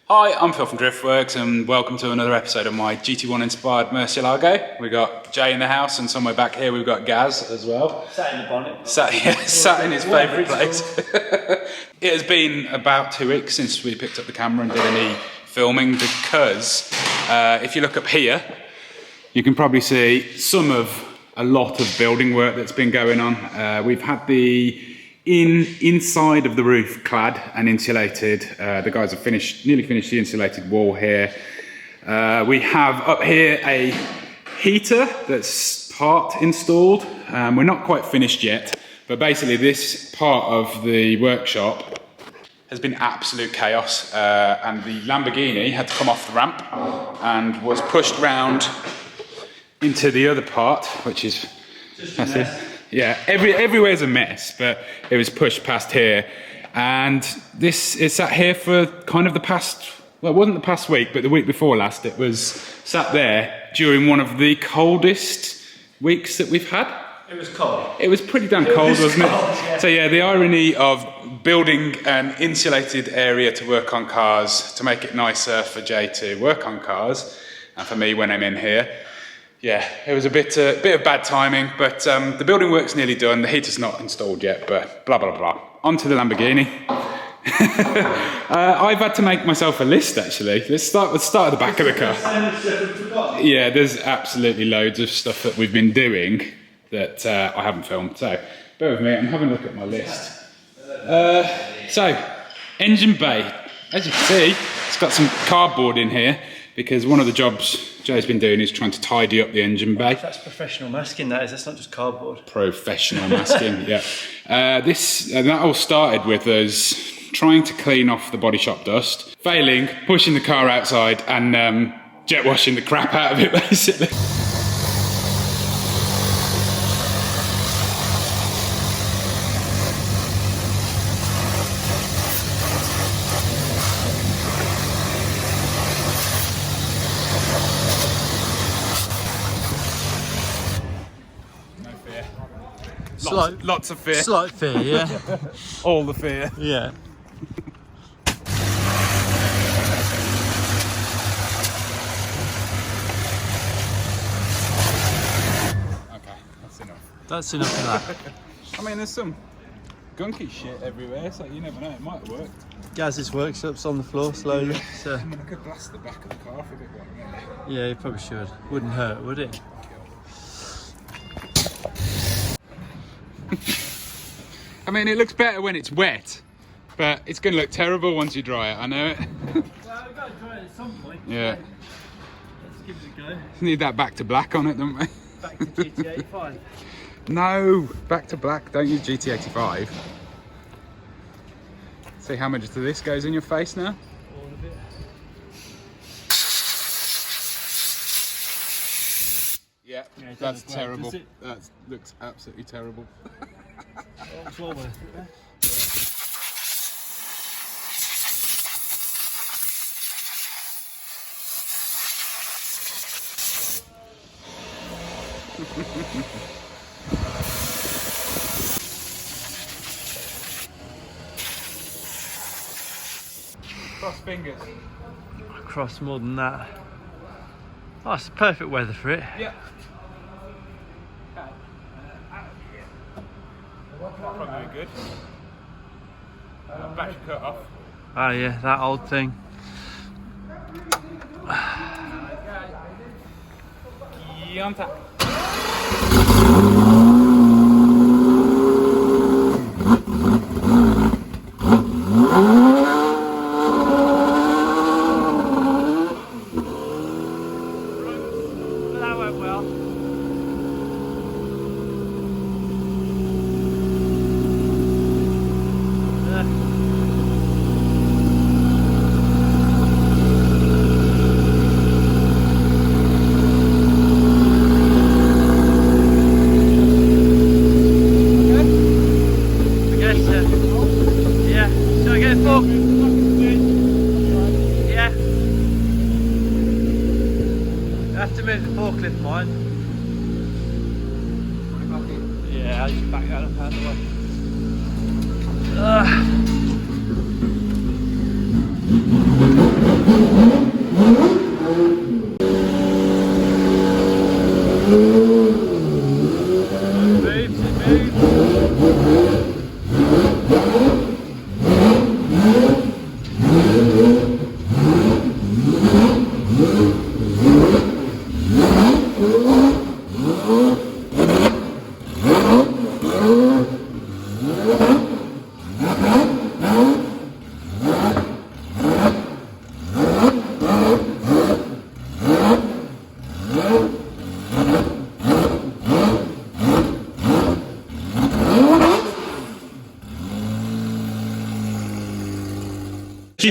Hi, I'm Phil from Driftworks and welcome to another episode of my GT1 inspired Murcielago. We've got Jay in the house and somewhere back here we've got Gaz as well. Sat in the bonnet. Sat in his favourite place. It has been about 2 weeks since we picked up the camera and did any filming because if you look up here, you can probably see a lot of building work that's been going on. We've had the inside of the roof clad and insulated. The guys have nearly finished the insulated wall here. We have up here a heater that's part installed. We're not quite finished yet, but basically this part of the workshop has been absolute chaos, and the Lamborghini had to come off the ramp and was pushed round into the other part, which is massive. Yeah, everywhere's a mess, but it was pushed past here. And this is sat here for kind of the past, well, it wasn't the past week, but the week before last, it was sat there during one of the coldest weeks that we've had. It was cold. It was pretty damn cold, wasn't it? Yeah. So yeah, the irony of building an insulated area to work on cars, to make it nicer for Jay to work on cars, and for me when I'm in here. Yeah, it was a bit of bad timing, but the building work's nearly done. The heater's not installed yet, but blah, blah, blah. On to the Lamborghini. I've had to make myself a list, actually. Let's start at the back of the car. Yeah, there's absolutely loads of stuff that we've been doing that I haven't filmed. So, bear with me, I'm having a look at my list. So, engine bay. As you can see, it's got some cardboard in here, because one of the jobs Jay's been doing is trying to tidy up the engine bay. That's professional masking, that is. That's not just cardboard. Professional masking, yeah. That all started with us trying to clean off the body shop dust, failing, pushing the car outside and jet washing the crap out of it, basically. Lots of fear. Slight fear, yeah. All the fear. Yeah. Okay, that's enough. That's enough of that. I mean, there's some gunky shit everywhere, so you never know, it might have worked. Gaz's workshop's on the floor slowly. So. I mean, I could blast the back of the car if it went. Yeah, you probably should. Wouldn't hurt, would it? I mean, it looks better when it's wet, but it's going to look terrible once you dry it, I know it. Well, we've got to dry it at some point. Yeah. Let's give it a go. Need that back to black on it, don't we? Back to GT85. No, back to black, don't use GT85. See how much of this goes in your face now? All of it. Yeah, Yeah, it that's doesn't look terrible. great, That looks absolutely terrible. Well, it's well worth it there. Cross fingers. I cross more than that. Oh, it's perfect weather for it. Yeah. Probably good. Battery cut off. Oh yeah, that old thing. Contact. That went well. Forklift mine. Yeah, I'll just back that up out of the way.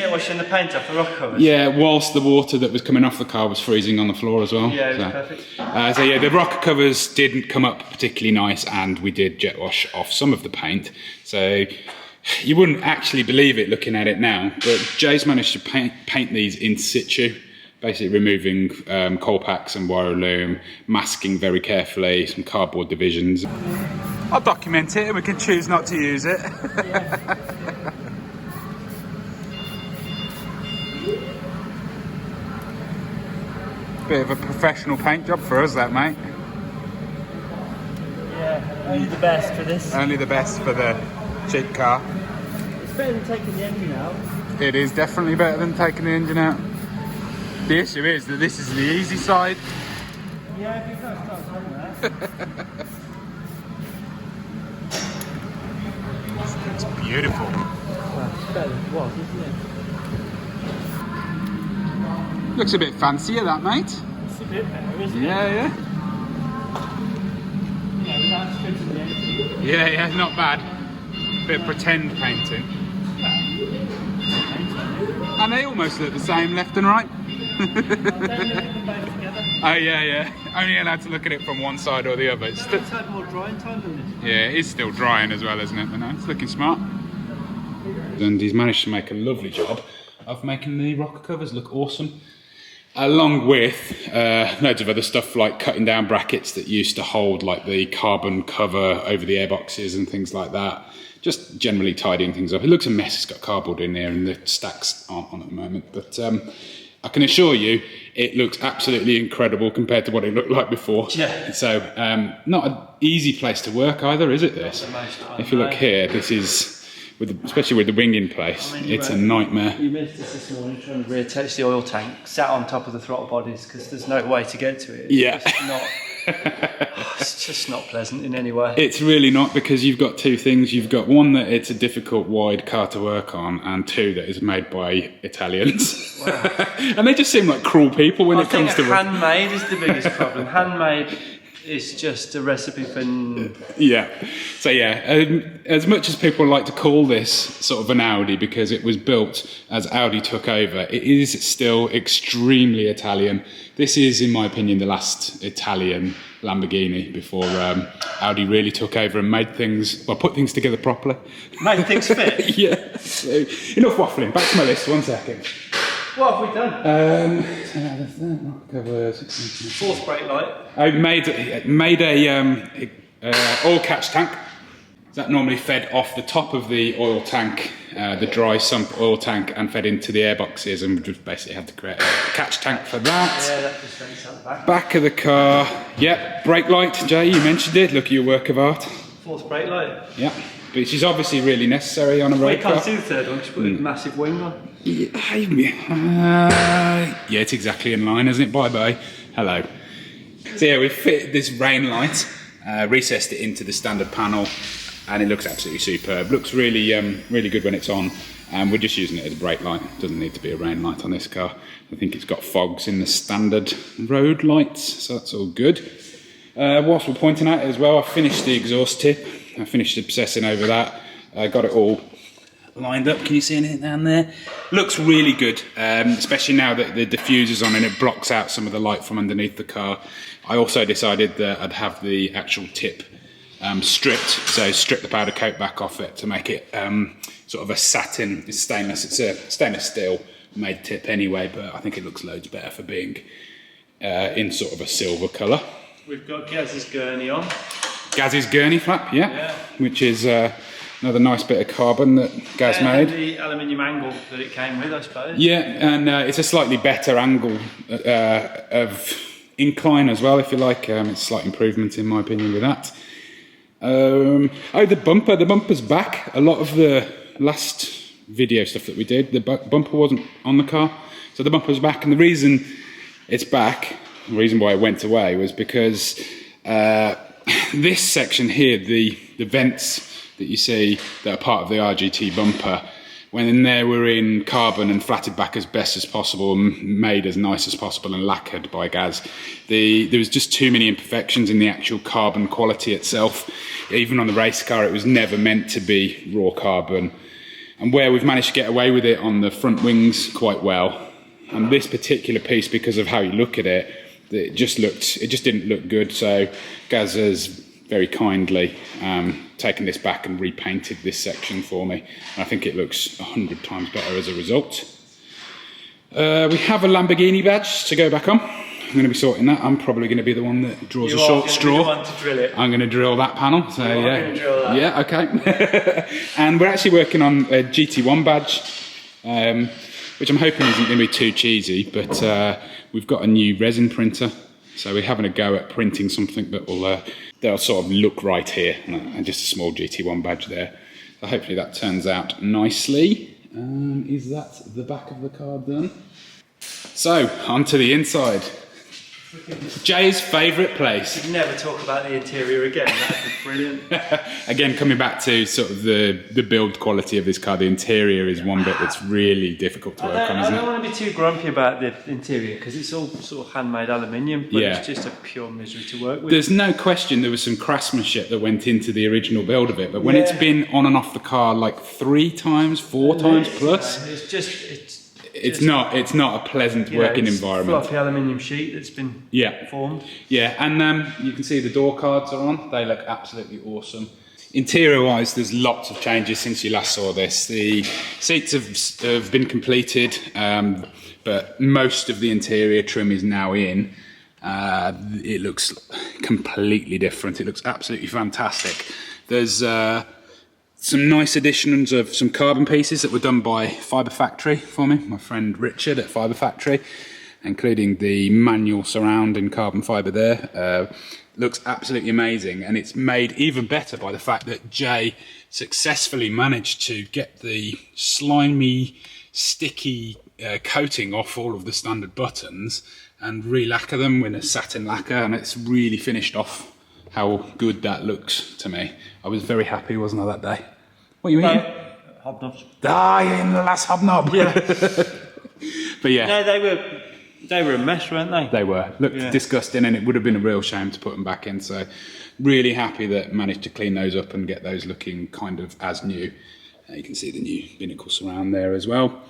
jet washing the paint off the rocker covers? Yeah, whilst the water that was coming off the car was freezing on the floor as well. Yeah, it was perfect. So yeah, the rocker covers didn't come up particularly nice, and we did jet wash off some of the paint. So you wouldn't actually believe it looking at it now, but Jay's managed to paint these in situ, basically removing coal packs and wire loom, masking very carefully, some cardboard divisions. I'll document it and we can choose not to use it. Bit of a professional paint job for us, that, mate. Yeah, only the best for this. Only the best for the cheap car. It's better than taking the engine out. It is definitely better than taking the engine out. The issue is that this is the easy side. Yeah, if you can't start somewhere. It's beautiful. Well, it's better than it was, isn't it? Looks a bit fancier, that, mate. It's a bit better, isn't it? Yeah, yeah. Yeah, without stripping the engine. Yeah, yeah, not bad. Bit of pretend painting. And they almost look the same left and right. Oh yeah, yeah. Only allowed to look at it from one side or the other. It's had more drying time than this. yeah, it is still drying as well, isn't it? But no, it's looking smart. And he's managed to make a lovely job of making the rocker covers look awesome. Along with loads of other stuff like cutting down brackets that used to hold like the carbon cover over the airboxes and things like that. Just generally tidying things up. It looks a mess, it's got cardboard in there and the stacks aren't on at the moment. But I can assure you, it looks absolutely incredible compared to what it looked like before. Yeah. So not an easy place to work either, is it, this? If you look here, this is, especially with the wing in place, it's a nightmare. You missed this morning trying to reattach the oil tank, sat on top of the throttle bodies because there's no way to get to it. It's just not pleasant in any way. It's really not, because you've got two things. You've got one, that it's a difficult wide car to work on, and two, that is made by Italians. Wow. And they just seem like cruel people when it comes to handmade is the biggest problem. Handmade is just a recipe for... Yeah. So yeah, as much as people like to call this sort of an Audi because it was built as Audi took over, it is still extremely Italian. This is, in my opinion, the last Italian Lamborghini before Audi really took over and made things, well, put things together properly. Made things fit? Yeah. So, enough waffling. Back to my list, 1 second. What have we done? Fourth brake light. I made a oil catch tank. That normally fed off the top of the oil tank, the dry sump oil tank, and fed into the airboxes, and we just basically had to create a catch tank for that. Yeah, that just fits out the back. Back of the car, yep, brake light, Jay, you mentioned it, look at your work of art. Fourth brake light. Yeah, which is obviously really necessary on a road car. You can't see the third one because you put a massive wing on. Yeah, it's exactly in line, isn't it? Bye-bye. Hello. So yeah, we fit this rain light, recessed it into the standard panel, and it looks absolutely superb. Looks really, really good when it's on, and we're just using it as a brake light. It doesn't need to be a rain light on this car. I think it's got fogs in the standard road lights, so that's all good. Whilst we're pointing at it as well, I finished the exhaust tip. I finished obsessing over that. I got it all lined up. Can you see anything down there? Looks really good, especially now that the diffuser's on and it blocks out some of the light from underneath the car. I also decided that I'd have the actual tip stripped, so strip the powder coat back off it to make it sort of a satin. It's stainless. It's a stainless steel made tip anyway, but I think it looks loads better for being in sort of a silver colour. We've got Gaz's gurney on. Gaz's gurney flap, yeah. Which is another nice bit of carbon that Gaz made. The aluminium angle that it came with, I suppose. Yeah, and it's a slightly better angle of incline as well, if you like. It's a slight improvement in my opinion with that. The bumper's back. A lot of the last video stuff that we did, the bumper wasn't on the car, so the bumper's back, and the reason it's back, the reason why it went away was because this section here, the vents that you see that are part of the RGT bumper, when they were in carbon and flatted back as best as possible and made as nice as possible and lacquered by Gaz, there was just too many imperfections in the actual carbon quality itself. Even on the race car, it was never meant to be raw carbon. and where we've managed to get away with it on the front wings quite well. And this particular piece, because of how you look at it, it just didn't look good. So Gaz has very kindly taken this back and repainted this section for me. And I think it looks 100 times better as a result. We have a Lamborghini badge to go back on. I'm going to be sorting that. I'm probably going to be the one that draws a short straw. Be the one to drill it. I'm going to drill that panel. So yeah, I'm going to drill that. Yeah, okay. And we're actually working on a GT1 badge, which I'm hoping isn't going to be too cheesy. But we've got a new resin printer, so we're having a go at printing something that will they'll sort of look right here, and just a small GT1 badge there. So hopefully that turns out nicely. Is that the back of the car done? So onto the inside. Jay's favourite place. You'd never talk about the interior again. That'd be brilliant. Again, coming back to sort of the build quality of this car, the interior is one bit that's really difficult to work on, isn't it? I don't want to be too grumpy about the interior because it's all sort of handmade aluminium, but it's just a pure misery to work with. There's no question there was some craftsmanship that went into the original build of it, but when it's been on and off the car like 3 times, 4 times plus, it's not a pleasant working environment. Fluffy aluminium sheet that's been formed. Yeah, and you can see the door cards are on. They look absolutely awesome. Interior-wise, there's lots of changes since you last saw this. The seats have been completed, but most of the interior trim is now in. It looks completely different. It looks absolutely fantastic. There's some nice additions of some carbon pieces that were done by Fibre Factory for me, my friend Richard at Fibre Factory, including the manual surround in carbon fibre there. Looks absolutely amazing, and it's made even better by the fact that Jay successfully managed to get the slimy, sticky coating off all of the standard buttons and re-lacquer them with a satin lacquer, and it's really finished off how good that looks to me. I was very happy, wasn't I, that day? What are you eating? Hobnobs. In the last hobnob. Yeah. But yeah. No, they were a mess, weren't they? They were. Looked disgusting, and it would have been a real shame to put them back in. So really happy that managed to clean those up and get those looking kind of as new. You can see the new binnacle surround there as well.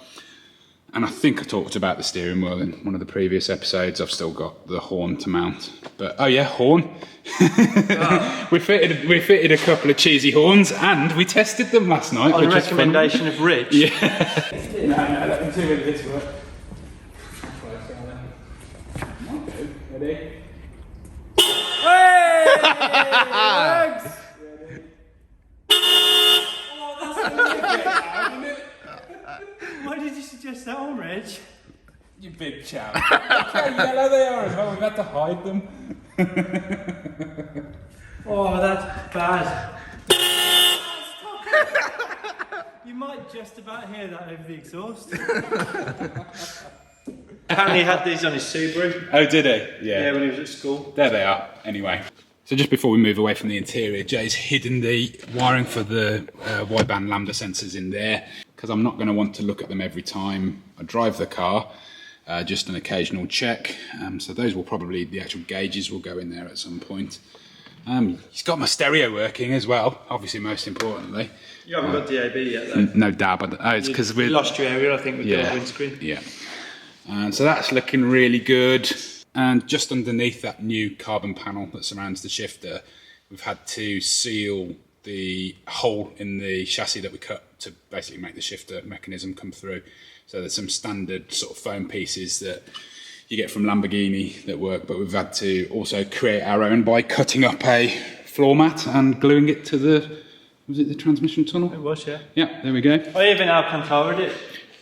And I think I talked about the steering wheel in one of the previous episodes. I've still got the horn to mount. But, oh yeah, horn. We fitted a couple of cheesy horns, and we tested them last night. On recommendation of Rich. Yeah. No, let them see whether this works. Ready? Hey! Works! Oh, that's a little bit loud, isn't it? Why did you suggest that one, Reg? You big chap. Look how yellow they are as well. We've had to hide them. Oh, that's bad. You might just about hear that over the exhaust. Apparently he had these on his Subaru. Oh, did he? Yeah, when he was at school. There they are. Anyway. So just before we move away from the interior, Jay's hidden the wiring for the wideband lambda sensors in there, because I'm not going to want to look at them every time I drive the car, just an occasional check. So those will probably, the actual gauges will go in there at some point. He's got my stereo working as well, obviously most importantly. You haven't got DAB yet though? No DAB. Oh, it's because we lost your aerial, I think, with the windscreen. Yeah. And so that's looking really good. And just underneath that new carbon panel that surrounds the shifter, we've had to seal the hole in the chassis that we cut to basically make the shifter mechanism come through. So there's some standard sort of foam pieces that you get from Lamborghini that work, but we've had to also create our own by cutting up a floor mat and gluing it to the, was it the transmission tunnel? It was, yeah. Yeah, there we go. I even Alcantara did.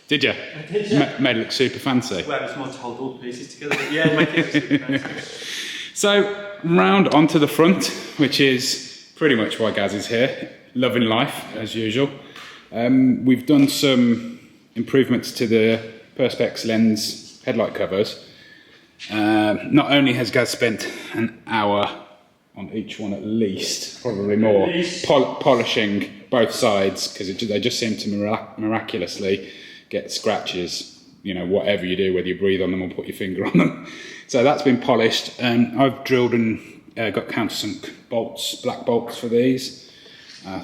Did you? I did, yeah. Made it look super fancy. Well, it was more to hold all the pieces together, but yeah, make it super fancy. So, round onto the front, which is pretty much why Gaz is here, loving life, as usual. We've done some improvements to the Perspex lens headlight covers. Not only has Gaz spent an hour on each one at least, probably more, polishing both sides, because they just seem to miraculously get scratches, you know, whatever you do, whether you breathe on them or put your finger on them. So that's been polished. I've drilled and got countersunk bolts, black bolts for these,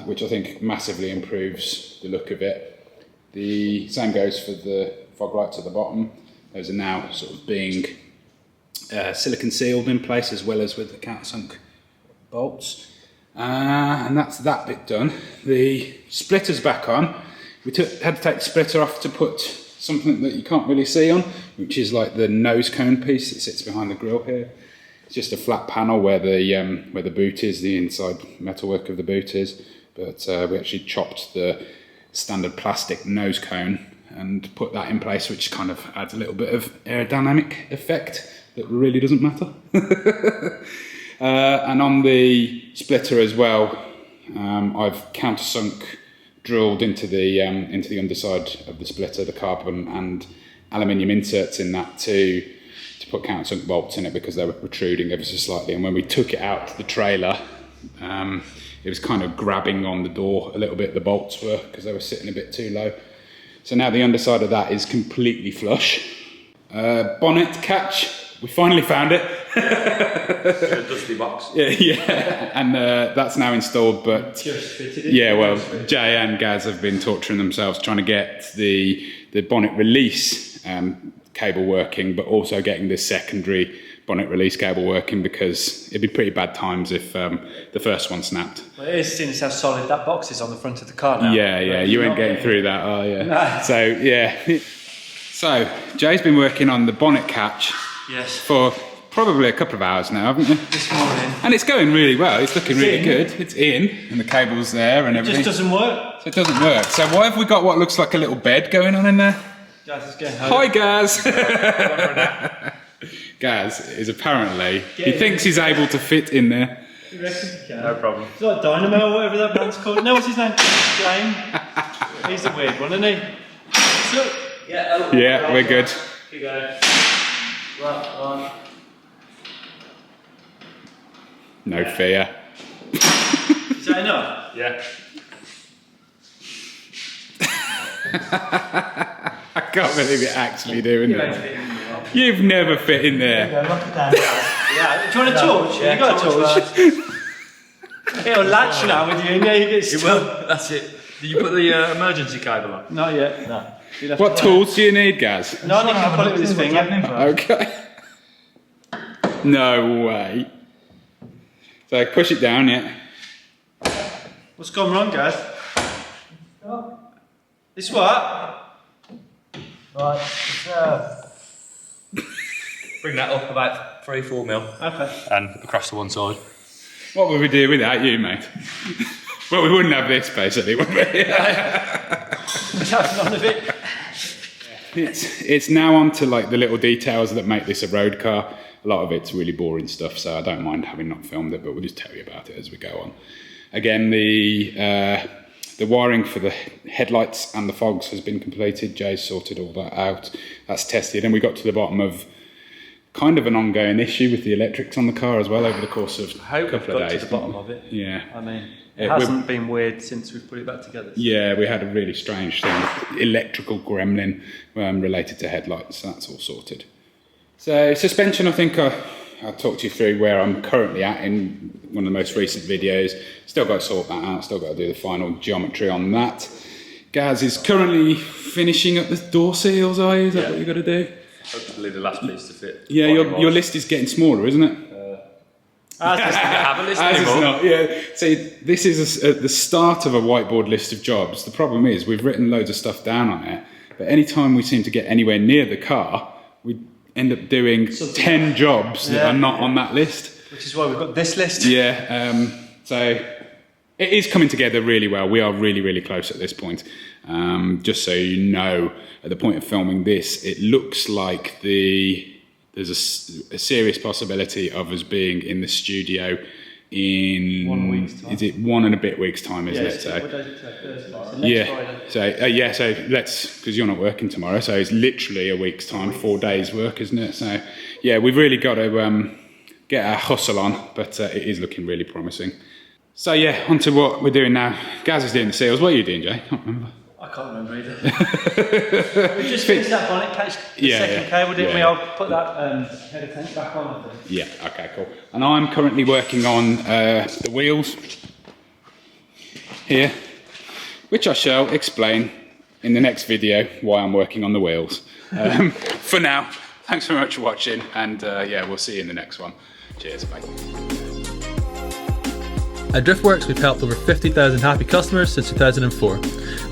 which I think massively improves the look of it. The same goes for the fog lights at the bottom. Those are now sort of being silicon sealed in place, as well as with the countersunk bolts. And that's that bit done. The splitter's back on. We had to take the splitter off to put something that you can't really see on, which is like the nose cone piece that sits behind the grille here. It's just a flat panel where the boot is, the inside metalwork of the boot is. But we actually chopped the standard plastic nose cone and put that in place, which kind of adds a little bit of aerodynamic effect that really doesn't matter. And on the splitter as well, I've countersunk drilled into the underside of the splitter, the carbon and aluminium inserts in that to put countersunk bolts in it, because they were protruding ever so slightly. And when we took it out to the trailer, it was kind of grabbing on the door a little bit, the bolts were, because they were sitting a bit too low. So now the underside of that is completely flush. Bonnet catch, we finally found it. A dusty box. Yeah, and that's now installed, but Just fitted it. yeah, well, Jay and Gaz have been torturing themselves trying to get the bonnet release cable working, but also getting the secondary bonnet release cable working, because it'd be pretty bad times if the first one snapped. Well, it is, since how solid that box is on the front of the car now. Yeah, you ain't getting through that, are you? No. So, yeah. So, Jay's been working on the bonnet catch for probably a couple of hours now, haven't you? This morning. And it's going really well, it's looking really good. It's in, and the cable's there and everything. It just doesn't work. So it doesn't work. So why have we got what looks like a little bed going on in there? Gaz is getting home. Hi, Gaz! Gaz is apparently, he thinks he's able to fit in there. You reckon you can? No problem. It's like Dynamo or whatever that band's called. No, what's his name? Jane. He's a weird one, isn't he? So, Yeah, we're good. Here you go. Right. No fear. Is that enough? Yeah. I can't believe you're actually doing You ain't that. fitting in well. You've never fit in there. Yeah, lock it down. Yeah. Do you want a torch? Yeah, You got a torch? It'll latch now with you, and yeah, you get It stuck. will. That's it. Did you put the emergency cable on? Not yet. No. You'll have What to- tools do you need, Gaz? No, I think I'll put it with his finger. Okay. No way. So push it down, yeah. What's gone wrong, guys? It's what? Right, Bring that up about 3-4 mil Okay. and across to one side. What would we do without you, mate? Well, we wouldn't have this basically, would we? None of it. It's now on to like the little details that make this a road car. A lot of it's really boring stuff, so I don't mind having not filmed it, but we'll just tell you about it as we go on. Again, the wiring for the headlights and the fogs has been completed. Jay's sorted all that out. That's tested, and we got to the bottom of kind of an ongoing issue with the electrics on the car as well over the course of a couple of days. To the bottom of it. Yeah. I mean, it hasn't been weird since we've put it back together. Yeah, we had a really strange thing, electrical gremlin related to headlights, so that's all sorted. So suspension, I think I'll talk to you through where I'm currently at in one of the most recent videos. Still got to sort that out, still got to do the final geometry on that. Gaz is currently finishing up the door seals, are you? Is that what you've got to do? Hopefully the last piece to fit. Yeah, your list is getting smaller, isn't it? Have a list As it's anymore. not, yeah. See, this is the start of a whiteboard list of jobs. The problem is we've written loads of stuff down on it, but any time we seem to get anywhere near the car, we end up doing 10 jobs that are not on that list. Which is why we've got this list. Yeah, so it is coming together really well. We are really, really close at this point. Just so you know, at the point of filming this, it looks like there's a serious possibility of us being in the studio in 1 week's time. Is it 1 and a bit weeks' time, isn't it? So What day is it today? Thursday. So next yeah. Friday. So let's, because you're not working tomorrow, so it's literally a week's time, 4 days work, isn't it? So yeah, we've really got to get our hustle on, but it is looking really promising. So yeah, on to what we're doing now. Gaz is doing the seals. What are you doing, Jay? I can't remember. I can't remember either. We just finished that bonnet catch, the second cable, didn't we? Yeah. I'll put that header tank back on, I think. Yeah, okay, cool. And I'm currently working on the wheels here, which I shall explain in the next video why I'm working on the wheels. For now, thanks very much for watching, and yeah, we'll see you in the next one. Cheers, bye. At Driftworks, we've helped over 50,000 happy customers since 2004.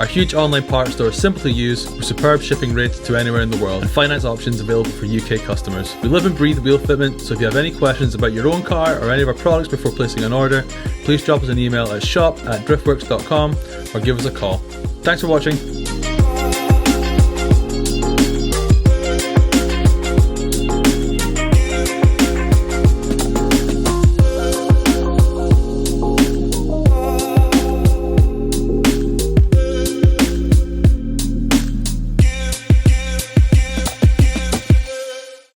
Our huge online parts store is simple to use, with superb shipping rates to anywhere in the world, and finance options available for UK customers. We live and breathe wheel fitment, so if you have any questions about your own car or any of our products before placing an order, please drop us an email at shop@driftworks.com or give us a call. Thanks for watching.